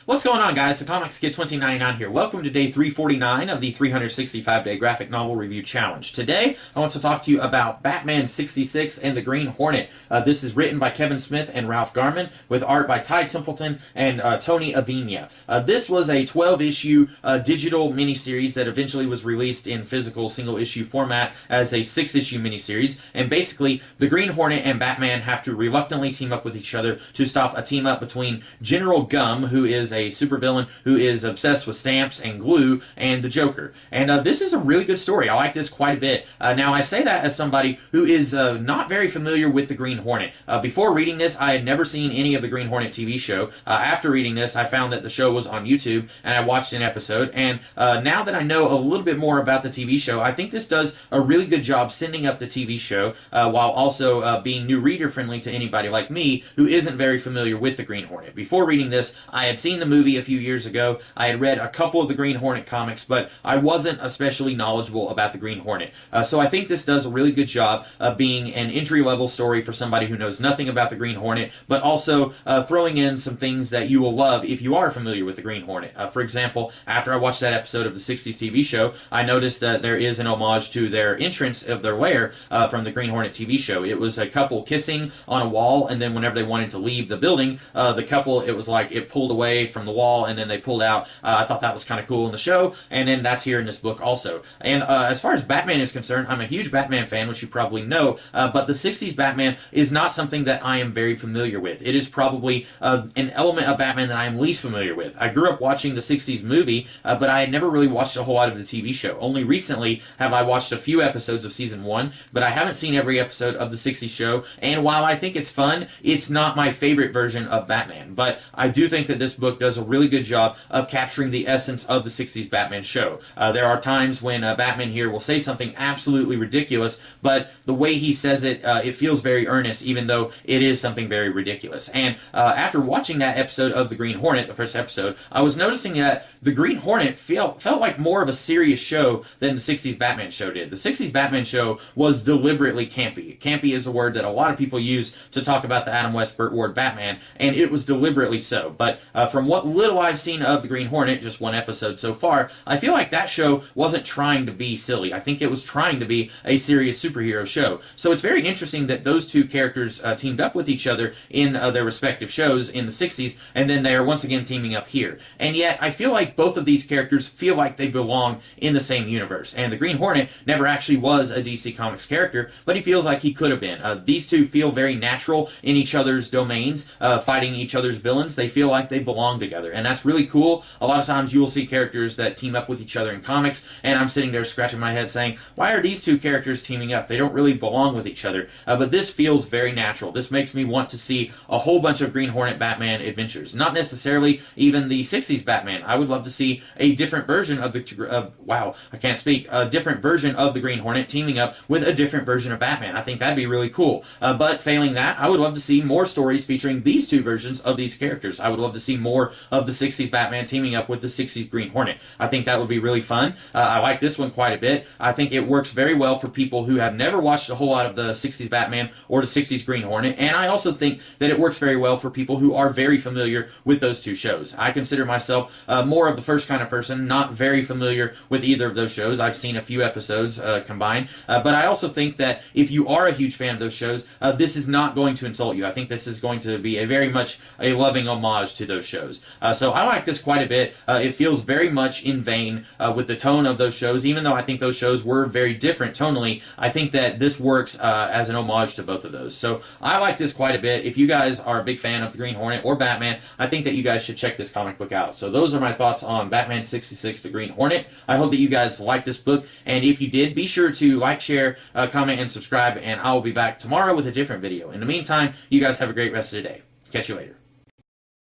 What's going on, guys? The Comics Kid 2099 here. Welcome to day 349 of the 365-day graphic novel review challenge. Today, I want to talk to you about Batman 66 and the Green Hornet. This is written by Kevin Smith and Ralph Garman, with art by Ty Templeton and Tony Avina. This was a 12-issue digital miniseries that eventually was released in physical single-issue format as a 6-issue miniseries. And basically, the Green Hornet and Batman have to reluctantly team up with each other to stop a team-up between General Gum, who is a supervillain who is obsessed with stamps and glue, and the Joker. And this is a really good story. I like this quite a bit. Now, I say that as somebody who is not very familiar with the Green Hornet. Before reading this, I had never seen any of the Green Hornet TV show. After reading this, I found that the show was on YouTube, and I watched an episode. And now that I know a little bit more about the TV show, I think this does a really good job sending up the TV show, while also being new reader friendly to anybody like me who isn't very familiar with the Green Hornet. Before reading this, I had seen the movie a few years ago. I had read a couple of the Green Hornet comics, but I wasn't especially knowledgeable about the Green Hornet. So I think this does a really good job of being an entry-level story for somebody who knows nothing about the Green Hornet, but also throwing in some things that you will love if you are familiar with the Green Hornet. For example, after I watched that episode of the 60s TV show, I noticed that there is an homage to their entrance of their lair from the Green Hornet TV show. It was a couple kissing on a wall, and then whenever they wanted to leave the building, the couple, it was like it pulled away from the wall, and then they pulled out. I thought that was kind of cool in the show, and then that's here in this book also. And as far as Batman is concerned, I'm a huge Batman fan, which you probably know, but the 60s Batman is not something that I am very familiar with. It is probably an element of Batman that I am least familiar with. I grew up watching the 60s movie, but I had never really watched a whole lot of the TV show. Only recently have I watched a few episodes of season 1, but I haven't seen every episode of the 60s show, and while I think it's fun, it's not my favorite version of Batman. But I do think that this book does a really good job of capturing the essence of the 60s Batman show. There are times when Batman here will say something absolutely ridiculous, but the way he says it, it feels very earnest, even though it is something very ridiculous. And after watching that episode of The Green Hornet, the first episode, I was noticing that The Green Hornet felt like more of a serious show than the 60s Batman show did. The 60s Batman show was deliberately campy. Campy is a word that a lot of people use to talk about the Adam West Burt Ward Batman, and it was deliberately so. But from what little I've seen of The Green Hornet, just one episode so far, I feel like that show wasn't trying to be silly. I think it was trying to be a serious superhero show. So it's very interesting that those two characters teamed up with each other in their respective shows in the 60s, and then they are once again teaming up here. And yet, I feel like both of these characters feel like they belong in the same universe. And the Green Hornet never actually was a DC Comics character, but he feels like he could have been. These two feel very natural in each other's domains, fighting each other's villains. They feel like they belong together, and that's really cool. A lot of times you will see characters that team up with each other in comics, and I'm sitting there scratching my head saying, why are these two characters teaming up? They don't really belong with each other. But this feels very natural. This makes me want to see a whole bunch of Green Hornet Batman adventures. Not necessarily even the 60s Batman. I would love to see a different version of a different version of the Green Hornet teaming up with a different version of Batman. I think that'd be really cool. But failing that, I would love to see more stories featuring these two versions of these characters. I would love to see more of the 60s Batman teaming up with the 60s Green Hornet. I think that would be really fun. I like this one quite a bit. I think it works very well for people who have never watched a whole lot of the 60s Batman or the 60s Green Hornet, and I also think that it works very well for people who are very familiar with those two shows. I consider myself more of the first kind of person, not very familiar with either of those shows. I've seen a few episodes combined, but I also think that if you are a huge fan of those shows, this is not going to insult you. I think this is going to be a very much a loving homage to those shows. So I like this quite a bit. It feels very much in vein with the tone of those shows, even though I think those shows were very different tonally. I think that this works as an homage to both of those. So I like this quite a bit. If you guys are a big fan of the Green Hornet or Batman, I think that you guys should check this comic book out. So those are my thoughts on Batman 66, The Green Hornet. I hope that you guys like this book, and if you did, be sure to like, share, comment, and subscribe, and I will be back tomorrow with a different video. In the meantime, you guys have a great rest of the day. Catch you later.